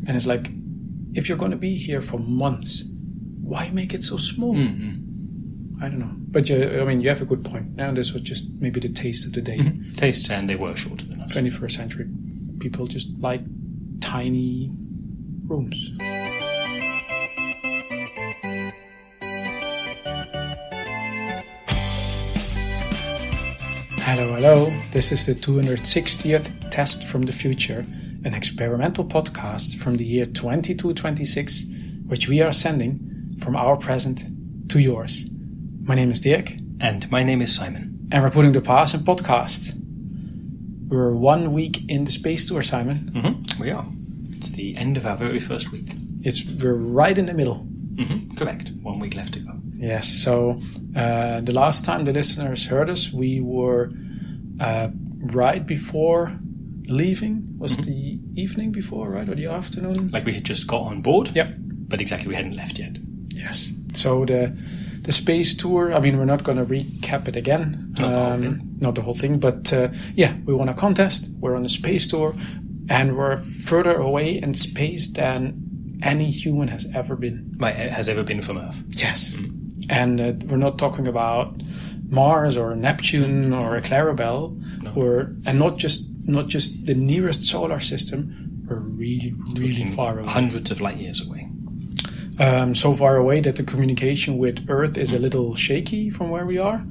And it's like, if you're going to be here for months, why make it so small? I don't know. But you have a good point. Now this was just maybe the taste of the day. Tastes, and they were shorter than us. 21st century people just like tiny rooms. Hello. This is the 260th Test from the Future, an experimental podcast from the year 2226, which we are sending from our present to yours. My name is Dirk. And my name is Simon. And we're putting the past in podcast. We're 1 week in the space tour, Simon. We are. It's the end of our very first week. We're right in the middle. Correct. 1 week left to go. Yes, so the last time the listeners heard us, we were right before leaving. Was the evening before, right? Or the afternoon? Like we had just got on board? Yep. But exactly, we hadn't left yet. Yes. So the space tour, we're not going to recap it again. Not the whole thing. Not the whole thing, but we won a contest. We're on a space tour, and we're further away in space than any human has ever been. Right, has ever been from Earth. Yes. And we're not talking about Mars or Neptune or a Clarabelle, and not just the nearest solar system. We're really far away. Hundreds of light years away. So far away that the communication with Earth is a little shaky from where we are.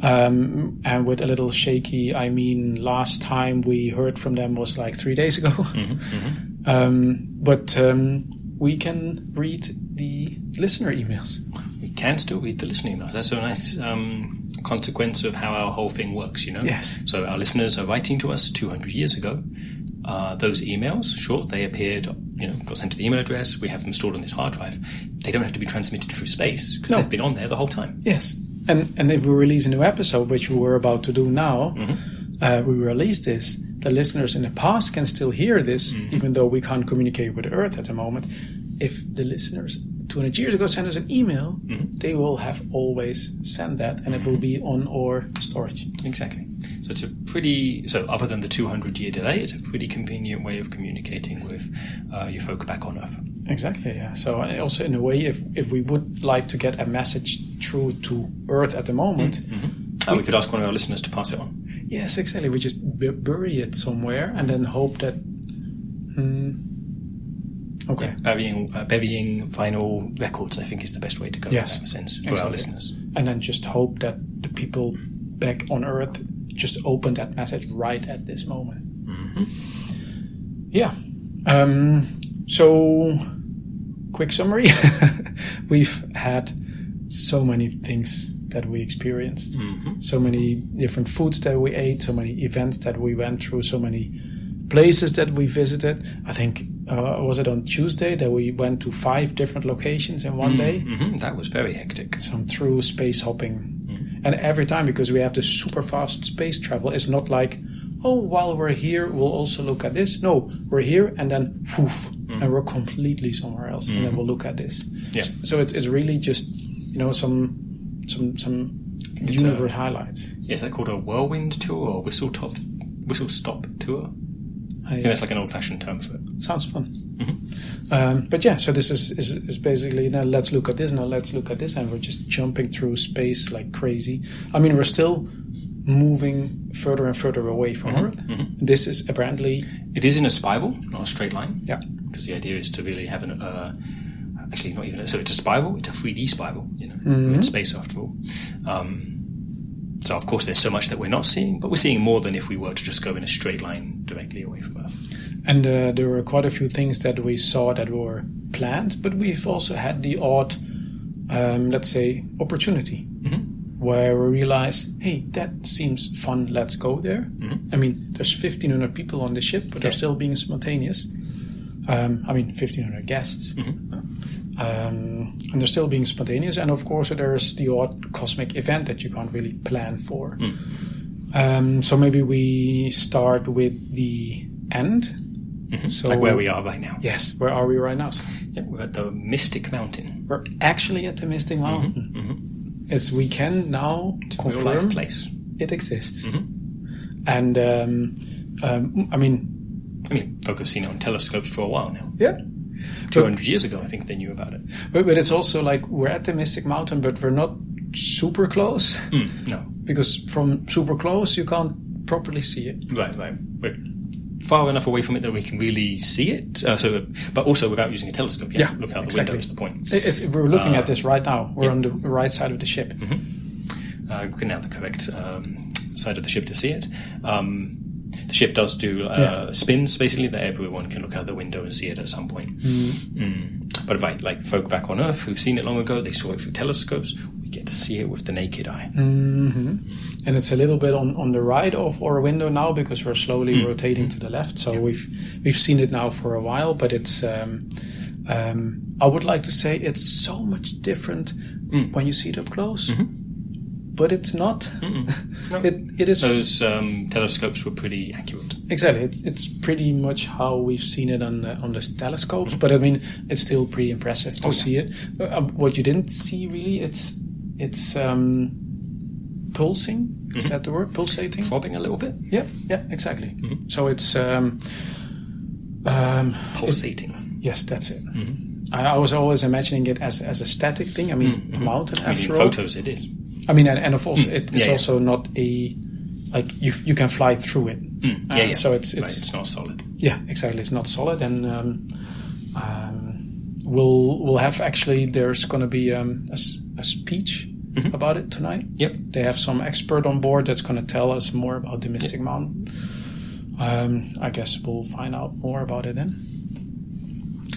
And with a little shaky, I mean last time we heard from them was like 3 days ago. But we can read the listener emails. We can still read the listener emails. That's a nice consequence of how our whole thing works, Yes. So our listeners are writing to us 200 years ago. Those emails, they appeared, got sent to the email address. We have them stored on this hard drive. They don't have to be transmitted through space because they've been on there the whole time. Yes. And if we release a new episode, which we were about to do now, we release this. The listeners in the past can still hear this, even though we can't communicate with Earth at the moment. If the listeners 200 years ago sent us an email, they will have always sent that, and it will be on our storage. Exactly. So it's other than the 200-year delay, it's a pretty convenient way of communicating with your folk back on Earth. Exactly, yeah. So also in a way, if we would like to get a message through to Earth at the moment... we could ask one of our listeners to pass it on. Yes, exactly. We just bury it somewhere and then hope that... Okay. Yeah, burying vinyl records, I think, is the best way to go in that sense for our listeners. And then just hope that the people back on Earth just open that message right at this moment. Yeah. So, quick summary. We've had so many things that we experienced. So many different foods that we ate, so many events that we went through, so many places that we visited. I think, was it on Tuesday that we went to 5 different locations in one day? That was very hectic. Some true space hopping. And every time, because we have this super fast space travel, it's not like, while we're here, we'll also look at this. No, we're here and then poof, and we're completely somewhere else, and then we'll look at this. Yeah. So it's really just, some universe highlights. Yes, that's called a whirlwind tour or whistle stop tour. I think that's like an old-fashioned term for it. Sounds fun. But yeah, so this is basically, now let's look at this, and we're just jumping through space like crazy. We're still moving further and further away from Earth. This is apparently... It is in a spiral, not a straight line. Yeah. Because the idea is to really have actually not even... So it's a spiral, it's a 3D spiral, in space after all. So, of course, there's so much that we're not seeing, but we're seeing more than if we were to just go in a straight line directly away from Earth. And there were quite a few things that we saw that were planned, but we've also had the odd, let's say, opportunity, where we realize, hey, that seems fun, let's go there. There's 1,500 people on the ship, but they're still being spontaneous. 1,500 guests. And they're still being spontaneous, and of course there's the odd cosmic event that you can't really plan for. So maybe we start with the end. So, like where we are right now. Yes, where are we right now? So, we're at the Mystic Mountain. We're actually at the Mystic Mountain. As we can now confirm, a real life place. It exists. And I mean, folk have seen it on telescopes for a while now. Yeah. 200 years ago, I think they knew about it. But it's also like we're at the Mystic Mountain, but we're not super close. No. Because from super close, you can't properly see it. Right. We're far enough away from it that we can really see it. But also without using a telescope. Yeah, look out the window is the point. We're looking at this right now. We're on the right side of the ship. Looking at the correct side of the ship to see it. The ship does do spins, basically, that everyone can look out the window and see it at some point. But like folk back on Earth who've seen it long ago, they saw it through telescopes. We get to see it with the naked eye. And it's a little bit on the right of our window now because we're slowly rotating to the left. So we've seen it now for a while, but it's I would like to say it's so much different when you see it up close. But it's not. No. It is. Those telescopes were pretty accurate. Exactly. It's pretty much how we've seen it on the telescopes. But I mean, it's still pretty impressive to see it. What you didn't see really, it's pulsing. Is that the word? Pulsating? Throbbing a little bit. Yeah, exactly. So it's pulsating. Yes, that's it. I was always imagining it as a static thing. I mean, a mountain after all. In photos, it is. I mean, and of course, it's also not a like you can fly through it. So it's not solid. Yeah, exactly. It's not solid, and we'll have actually. There's going to be a speech about it tonight. Yep. They have some expert on board that's going to tell us more about the Mystic Mountain. I guess we'll find out more about it then.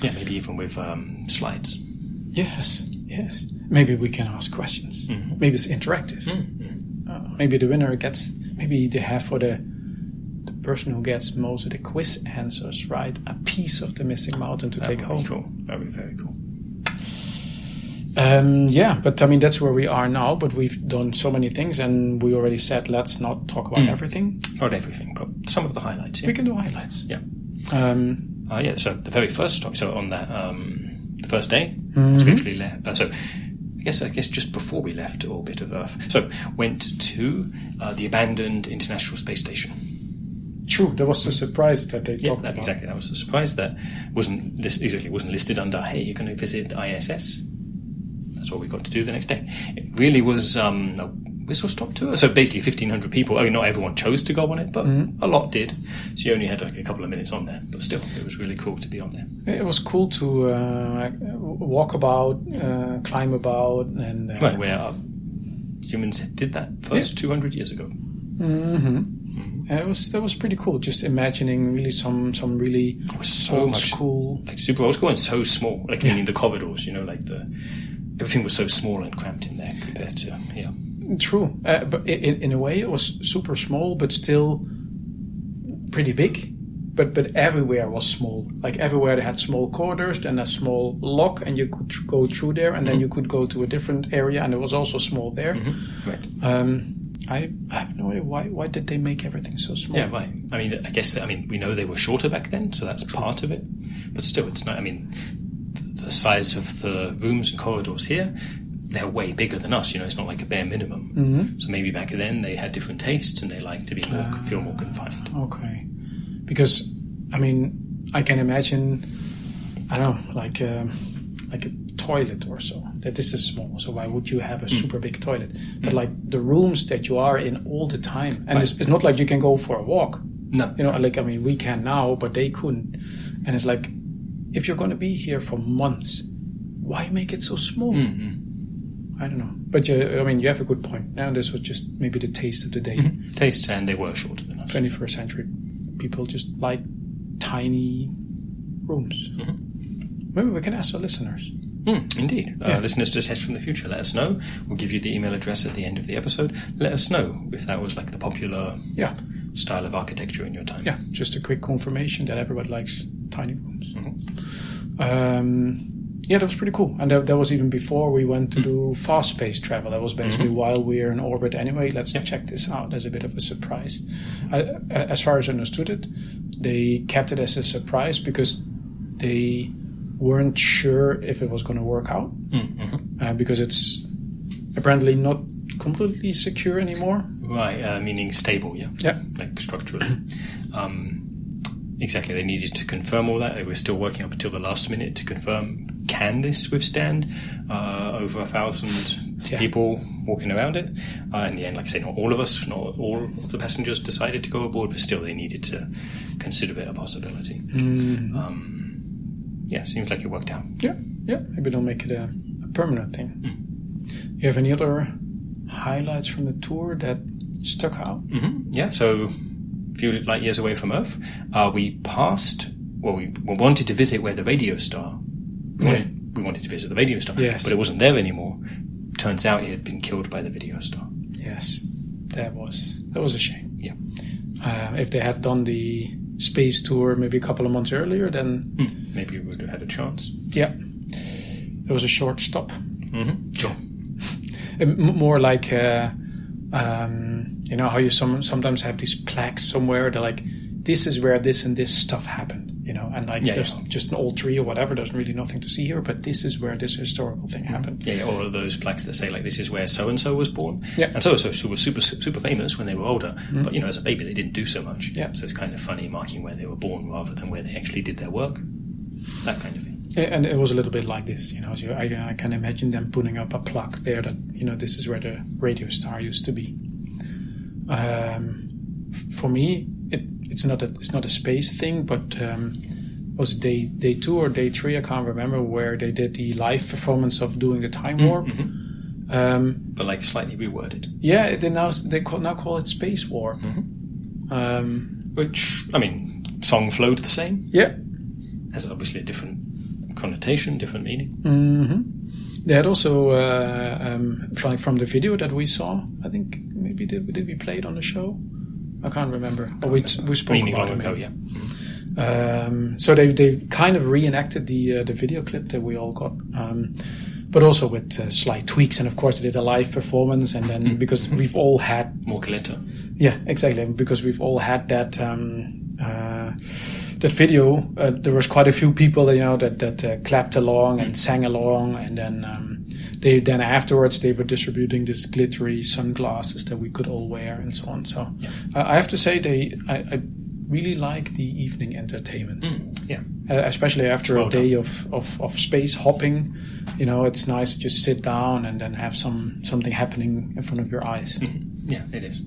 Yeah, maybe even with slides. Yes. Maybe we can ask questions. Maybe it's interactive. Maybe the winner gets. Maybe they have for the person who gets most of the quiz answers right a piece of the Mystic Mountain to take home. Cool. That would be very cool. But I mean that's where we are now. But we've done so many things, and we already said let's not talk about everything. Not everything, but some of the highlights. Yeah. We can do highlights. Yeah. So the very first stop. So on that the first day, we actually left. I guess just before we left orbit of Earth. So went to the abandoned International Space Station. True, there was a surprise that they talked about. Exactly, that was a surprise that wasn't listed under. Hey, you're going to visit the ISS. That's what we got to do the next day. It really was a whistle stop tour. So basically 1,500 people. I mean, not everyone chose to go on it, but a lot did. So you only had like a couple of minutes on there. But still, it was really cool to be on there. It was cool to walk about, climb about. And right, where humans did that first 200 years ago. That was pretty cool. Just imagining really some really old school. Like super old school and so small. Like meaning the corridors, everything was so small and cramped in there compared to, True, but in a way it was super small, but still pretty big. But everywhere was small. Like everywhere they had small corridors, then a small lock, and you could go through there, and then you could go to a different area, and it was also small there. Right. I have no idea why did they make everything so small. Yeah, right. I mean, I guess we know they were shorter back then, so that's part of it. But still, it's not. I mean, the size of the rooms and corridors here. They're way bigger than us, it's not like a bare minimum. So maybe back then they had different tastes and they liked to be feel more confined. Okay. Because, I mean, I can imagine, I don't know, like a toilet or so, that this is small, so why would you have a super big toilet? But like the rooms that you are in all the time, and it's not like you can go for a walk. No. We can now, but they couldn't. And it's like, if you're going to be here for months, why make it so small? I don't know. But you have a good point. Now this was just maybe the taste of the day. Tastes, and they were shorter than us. 21st century people just like tiny rooms. Maybe we can ask our listeners. Indeed. Listeners to Test from the Future, let us know. We'll give you the email address at the end of the episode. Let us know if that was like the popular style of architecture in your time. Yeah, just a quick confirmation that everybody likes tiny rooms. That was pretty cool. And that was even before we went to do fast space travel. That was basically while we're in orbit anyway. Let's check this out as a bit of a surprise. As far as I understood it, they kept it as a surprise because they weren't sure if it was going to work out. Because it's apparently not completely secure anymore. Right, meaning stable, Yeah. Like structurally. Exactly, they needed to confirm all that. They were still working up until the last minute to confirm, can this withstand over 1,000 people walking around it? In the end, like I say, not all of us, not all of the passengers decided to go aboard, but still they needed to consider it a possibility. Seems like it worked out. Yeah, maybe they'll make it a permanent thing. You have any other highlights from the tour that stuck out? Yeah, so a few light years away from Earth, we wanted to visit where the radio star. We wanted to visit the radio star, but it wasn't there anymore. Turns out it had been killed by the video star. Yes, that was a shame. Yeah, if they had done the space tour maybe a couple of months earlier, then maybe we would have had a chance. Yeah, it was a short stop. Sure. More like. You know how you sometimes have these plaques somewhere. They're like, this is where this and this stuff happened. You know, and like there's just an old tree or whatever. There's really nothing to see here, but this is where this historical thing happened. Yeah, or those plaques that say like, this is where so and so was born. Yeah, and so was super famous when they were older. But you know, as a baby, they didn't do so much. Yeah, so it's kind of funny marking where they were born rather than where they actually did their work. That kind of thing. And it was a little bit like this, you know. So I can imagine them putting up a plaque there that, you know, this is where the radio star used to be. For me, it's not a space thing, but was day 2 or day 3, I can't remember, where they did the live performance of doing the time warp. But like slightly reworded. Yeah, they now call it space warp. Which, I mean, song flowed the same. Yeah, has obviously a different connotation, different meaning. They had also, from the video that we saw, I think maybe did we play it on the show? I can't remember. We spoke about it. Yeah. So they kind of reenacted the video clip that we all got, but also with slight tweaks. And of course, they did a live performance. And then because we've all had more glitter. Yeah, exactly. Because we've all had that. That video, there was quite a few people that clapped along and sang along, and then afterwards they were distributing these glittery sunglasses that we could all wear and so on. So I have to say I really like the evening entertainment. Especially after a day of space hopping. You know, it's nice to just sit down and then have something happening in front of your eyes. Yeah, it is.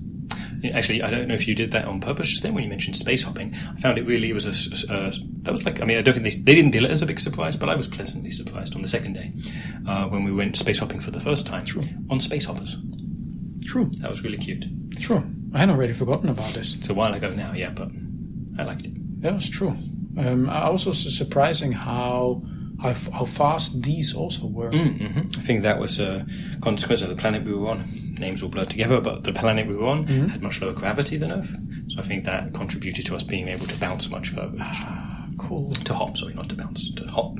Actually, I don't know if you did that on purpose just then when you mentioned space hopping. I found it really was that was like, I mean, I don't think they didn't bill it as a big surprise, but I was pleasantly surprised on the second day when we went space hopping for the first time. True. On space hoppers. True. That was really cute. True. I had already forgotten about this. It's a while ago now, yeah, but I liked it. That was true. I also was surprising how fast these also were. I think that was a consequence of the planet we were on. Names all blurred together, but the planet we were on had much lower gravity than Earth. So I think that contributed to us being able to bounce much further. Cool. To hop, sorry, not to bounce, to hop.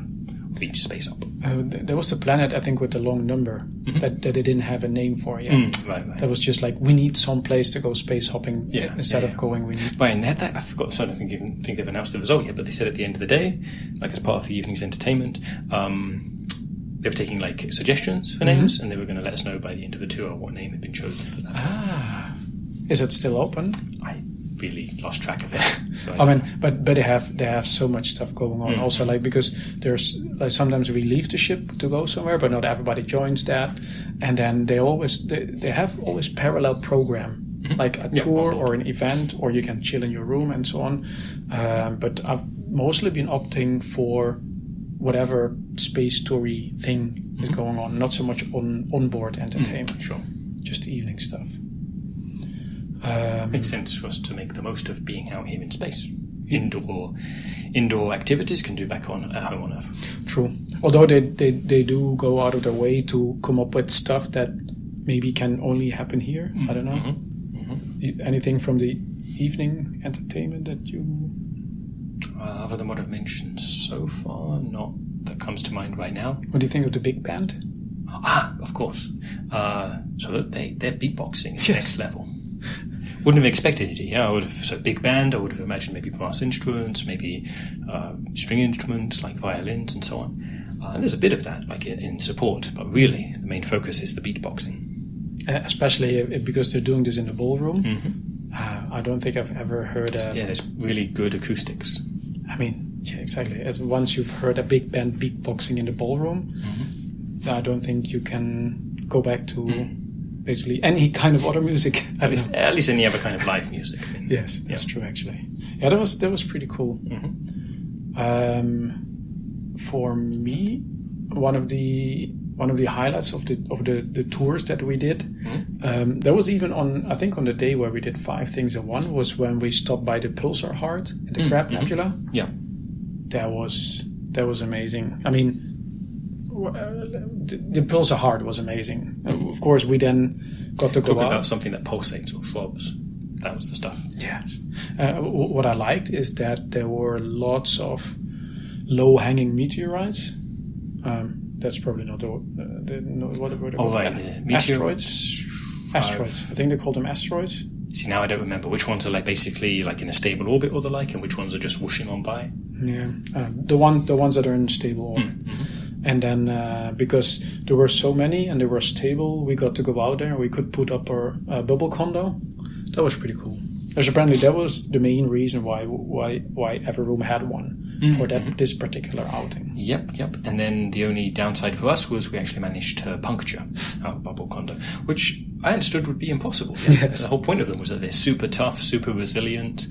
Each space hop. There was a planet, I think, with the long number that they didn't have a name for yet. Right. That was just like, we need some place to go space hopping instead of going. We need. Right, and they had that. I forgot. So I don't even think they've announced the result yet. But they said at the end of the day, like as part of the evening's entertainment, they were taking like suggestions for names, and they were going to let us know by the end of the tour what name had been chosen for that. Is it still open? I really lost track of it. So I mean, but they have so much stuff going on. Also, like, because there's like sometimes we leave the ship to go somewhere, but not everybody joins that, and then they have always parallel program. Like a tour or an event, or you can chill in your room and so on. But I've mostly been opting for whatever space toury thing is going on, not so much onboard entertainment. Sure. Just evening stuff. Makes sense for us to make the most of being out here in space. Indoor activities can do back at home on Earth. True. Although they do go out of their way to come up with stuff that maybe can only happen here. I don't know. Anything from the evening entertainment that you... other than what I've mentioned so far, not that comes to mind right now. What do you think of the big band? Of course. So they're beatboxing at the next level. Wouldn't have expected it. So big band, I would have imagined maybe brass instruments, maybe string instruments like violins and so on. And there's a bit of that, like in support, but really the main focus is the beatboxing. Especially because they're doing this in the ballroom. I don't think I've ever heard there's really good acoustics. I mean, yeah, exactly. As once you've heard a big band beatboxing in the ballroom, I don't think you can go back to basically any kind of other music. At least any other kind of live music. I mean, yes, that's true. Actually, yeah, that was pretty cool. For me, one of the highlights of the tours that we did, there was even on the day where we did 5 things in one, was when we stopped by the Pulsar Heart in the Crab Nebula. Yeah, that was amazing. I mean, the Pulsar Heart was amazing. Of course, we then got to go talking about out. something that pulsates or throbs. That was the stuff. Yes. What I liked is that there were lots of low-hanging meteorites. That's probably not what were they called? Asteroids. Asteroids. I think they called them asteroids. See, now I don't remember which ones are like basically like in a stable orbit or the like, and which ones are just whooshing on by. Yeah, the ones that are in stable orbit. And then because there were so many and they were stable, we got to go out there. We could put up our bubble condo. That was pretty cool. There's apparently that was the main reason why Everroom had one for this particular outing. Yep. And then the only downside for us was we actually managed to puncture our bubble condo, which I understood would be impossible. Yeah? Yes. The whole point of them was that they're super tough, super resilient.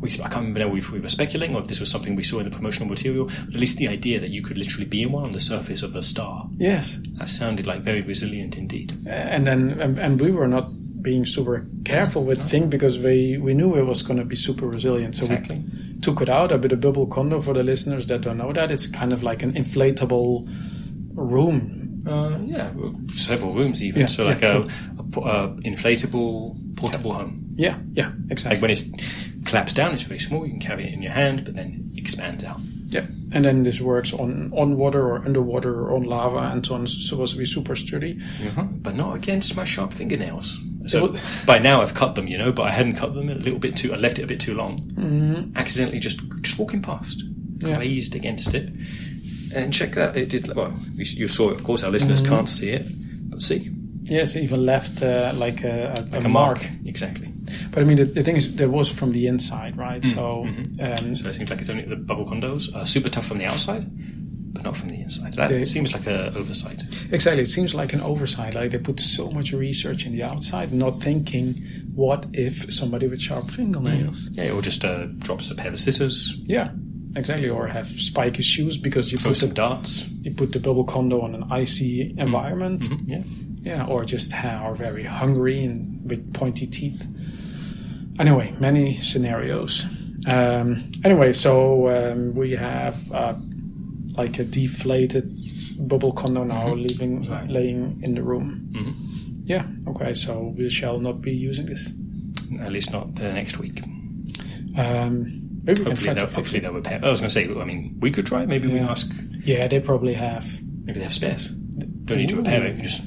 I can't remember if we were speculating or if this was something we saw in the promotional material, but at least the idea that you could literally be in one on the surface of a star. Yes. That sounded like very resilient indeed. And we were not being super careful with the thing because we knew it was going to be super resilient. So exactly. We took it out. A bit of bubble condo, for the listeners that don't know that, it's kind of like an inflatable room. Several rooms even. So like a inflatable portable home. Yeah, exactly. Like when it's collapsed down, it's very small. You can carry it in your hand, but then it expands out. Yeah, and then this works on water or underwater or on lava and so on. It's supposed to be super sturdy. But not against my sharp fingernails. So by now I've cut them, but I hadn't cut them a little bit too. I left it a bit too long. Accidentally, just walking past, grazed against it. And check that it did. Well, you saw it. Of course, our listeners can't see it, but see. Yes, it even left like a mark. Exactly. But I mean, the thing is, there was from the inside, right? So it seems like it's only the bubble condos are super tough from the outside, but not from the inside. That seems like an oversight. Exactly, it seems like an oversight. Like they put so much research in the outside, not thinking, what if somebody with sharp fingernails? Yeah, or just drops a pair of scissors. Yeah, exactly. Or have spiky shoes because you throw some darts. You put the bubble condo on an icy environment. Yeah, or just are very hungry and with pointy teeth. Anyway, many scenarios. So we have like a deflated bubble condo now laying in the room. Yeah, okay, so we shall not be using this. At least not the next week. Maybe hopefully they'll repair. I was going to say, I mean, we could try. Maybe we ask. Yeah, they probably have. Maybe they have spares. Don't need to repair it. You can just.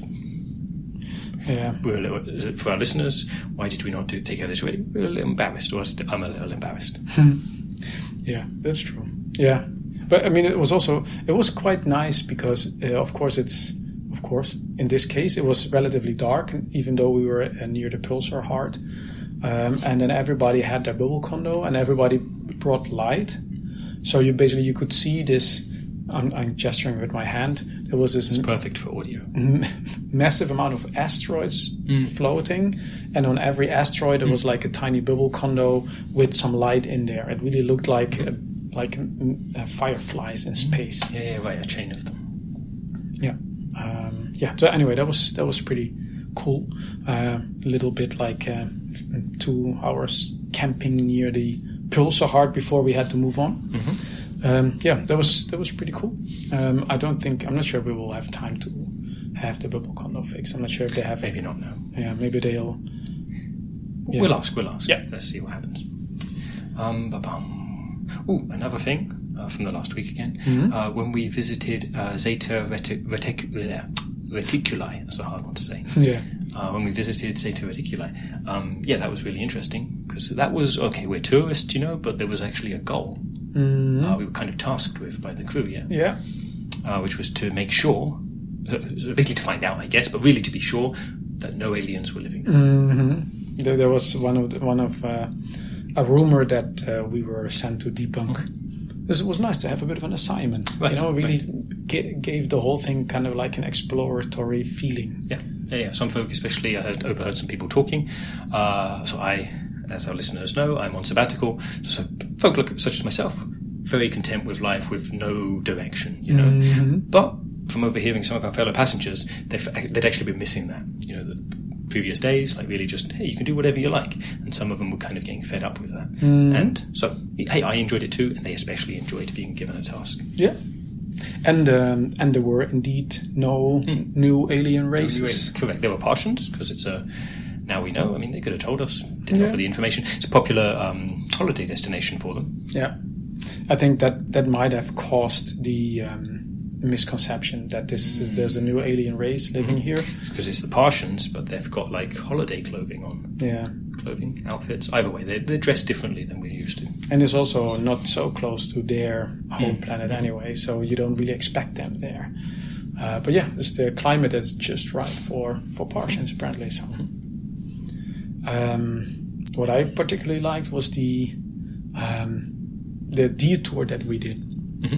Yeah. For our listeners, why did we not take care of this already? We're a little embarrassed, or I'm a little embarrassed. Yeah, that's true. Yeah, but I mean, it was quite nice because, of course, in this case, it was relatively dark, even though we were near the Pulsar Heart, and then everybody had their bubble condo, and everybody brought light, so you could see this. I'm gesturing with my hand. There was this. It's perfect for audio. Massive amount of asteroids floating, and on every asteroid there was like a tiny bubble condo with some light in there. It really looked like fireflies in space. Yeah, right. A chain of them. Yeah. So anyway, that was pretty cool. A little bit like 2 hours camping near the Pulsar Heart before we had to move on. That was pretty cool. I'm not sure we will have time to have the bubble condo fixed. I'm not sure if they have. Maybe not now. Yeah, maybe they'll. Yeah. We'll ask. Yeah, let's see what happens. Another thing from the last week again. When we visited Zeta Reticuli, that's a hard one to say. Yeah. When we visited Zeta Reticuli, that was really interesting because that was okay. We're tourists, but there was actually a goal. We were kind of tasked with by the crew, which was to make sure, basically to find out, I guess, but really to be sure that no aliens were living there. There was one of a rumor that we were sent to debunk. This was nice to have a bit of an assignment. Right, Really gave the whole thing kind of like an exploratory feeling. Yeah. Some folk, especially, I overheard some people talking. So I, as our listeners know, I'm on sabbatical. So folk such as myself, very content with life with no direction, But from overhearing some of our fellow passengers, they'd actually been missing that. The previous days, like really just, hey, you can do whatever you like. And some of them were kind of getting fed up with that. And so, hey, I enjoyed it too, and they especially enjoyed being given a task. Yeah. And there were indeed no new alien races. Correct. There were Partians, because it's now we know. I mean, they could have told us, didn't offer the information. It's a popular holiday destination for them. Yeah. I think that might have caused the misconception that there's a new alien race living here. It's because it's the Partians, but they've got like holiday clothing on. Yeah. Clothing, outfits. Either way, they're dressed differently than we're used to. And it's also not so close to their home planet anyway, so you don't really expect them there. But yeah, it's the climate that's just right for Partians apparently. So, what I particularly liked was the detour that we did.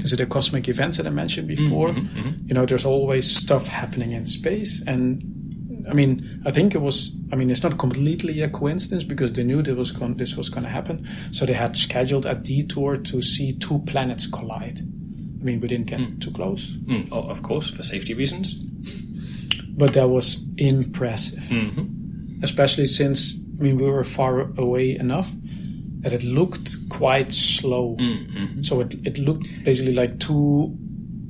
So the cosmic events that I mentioned before, there's always stuff happening in space. And I mean, I think it's not completely a coincidence because they knew this was going to happen. So they had scheduled a detour to see two planets collide. I mean, we didn't get too close. Oh, of course, for safety reasons. But that was impressive. Especially since, we were far away enough that it looked quite slow. So it looked basically like two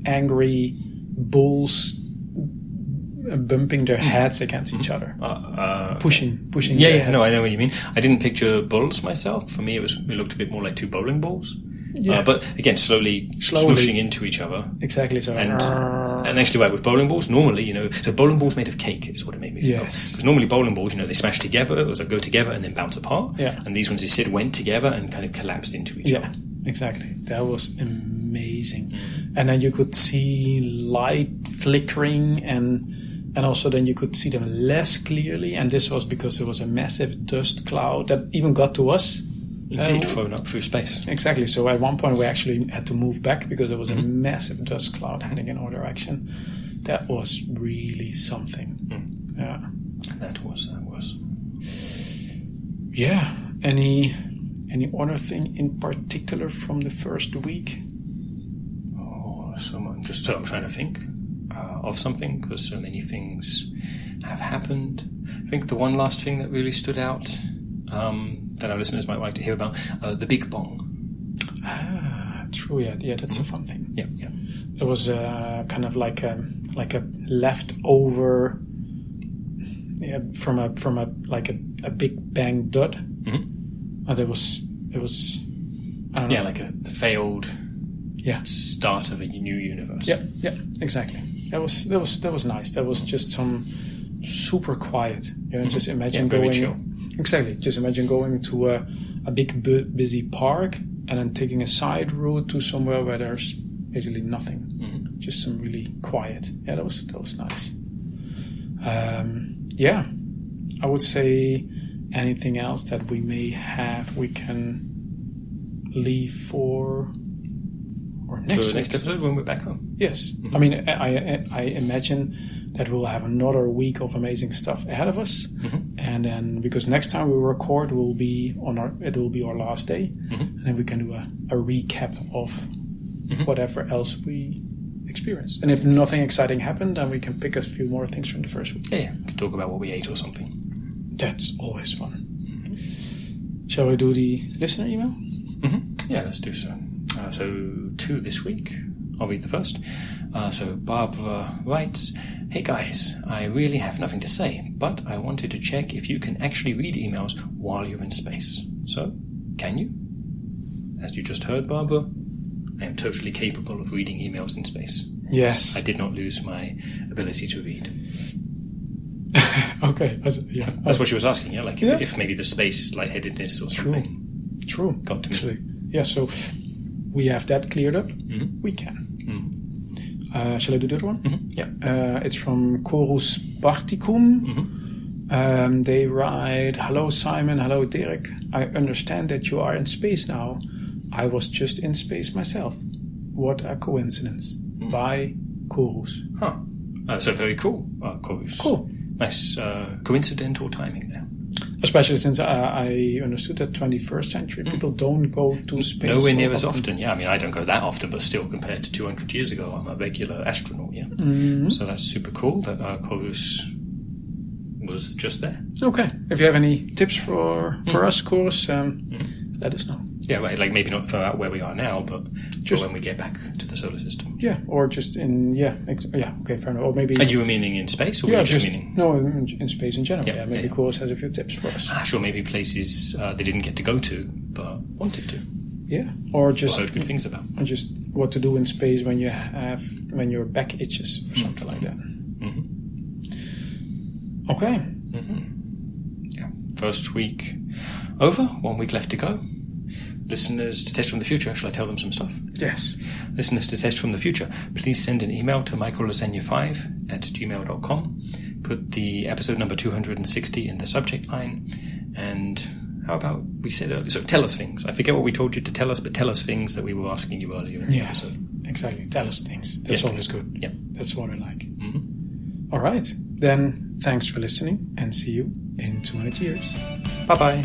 angry bulls bumping their heads against each other. Pushing their heads. No, I know what you mean. I didn't picture bulls myself. For me, it looked a bit more like two bowling balls. Yeah. But again, slowly swooshing into each other. Exactly. So and actually, right, with bowling balls, normally, so bowling balls made of cake is what it made me think of. Because normally bowling balls, they smash together, or go together and then bounce apart. Yeah. And these ones, they said, went together and kind of collapsed into each other. Yeah, exactly. That was amazing. And then you could see light flickering and also then you could see them less clearly. And this was because there was a massive dust cloud that even got to us. Indeed, thrown up through space. Exactly. So at one point we actually had to move back because there was a massive dust cloud heading in our direction. That was really something. Yeah. That was. Yeah. Any other thing in particular from the first week? Oh, so much. I'm trying to think of something because so many things have happened. I think the one last thing that really stood out that our listeners might like to hear about, the Big Bong. True. Yeah, that's a fun thing. Yeah. It was kind of like a leftover from a Big Bang dud. There was the failed start of a new universe. Yeah, exactly. That was nice. That was just some super quiet. Just imagine going. Chill. Exactly. Just imagine going to a big busy park and then taking a side route to somewhere where there's basically nothing. Just some really quiet. Yeah, that was nice. I would say anything else that we may have, we can leave for next episode when we're back home. Yes. I mean, I imagine that we'll have another week of amazing stuff ahead of us, and then because next time we record will be our last day, and then we can do a recap of whatever else we experienced. And if nothing exciting happened, then we can pick a few more things from the first week. Yeah. We can talk about what we ate or something. That's always fun. Shall we do the listener email? Yeah, let's do so. So 2 this week. I'll read the first. So Barbara writes, "Hey guys, I really have nothing to say, but I wanted to check if you can actually read emails while you're in space. So, can you? As you just heard, Barbara, I am totally capable of reading emails in space. Yes. I did not lose my ability to read." Okay. That's what she was asking, yeah? Like if maybe the space lightheadedness or something. True. Got to me. Actually, yeah, so we have that cleared up. We can. Shall I do the other one? Yeah. It's from Corus Bartikum. They write, "Hello Simon, hello Dirk. I understand that you are in space now. I was just in space myself. What a coincidence." By Corus. Huh. So very cool, Corus. Cool. Nice coincidental timing there. Especially since I understood that 21st century people don't go to space. Nowhere near as often, yeah. I mean, I don't go that often, but still, compared to 200 years ago, I'm a regular astronaut, yeah. So that's super cool that Corus was just there. Okay. If you have any tips for us, Corus, let us know. Yeah, right. Like maybe not for where we are now, but just when we get back to the solar system. Yeah, or just in okay, fair enough. Or maybe. And you were meaning in space, or were you just meaning? No, in space in general. Yeah, maybe Corus has a few tips for us. Sure, maybe places they didn't get to go to, but wanted to. Yeah, or just heard good things about. Or just what to do in space when your back itches or something like that. Okay. Yeah. First week over. 1 week left to go. Listeners to Test from the Future, shall I tell them some stuff? Yes. Listeners to Test from the Future, please send an email to michaellasagna5@gmail.com. Put the episode number 260 in the subject line. And how about, we said earlier, so tell us things. I forget what we told you to tell us, but tell us things that we were asking you earlier in the episode. Exactly. Tell us things. That's always good. Yeah. That's what I like. All right. Then, thanks for listening and see you in 200 years. Bye-bye.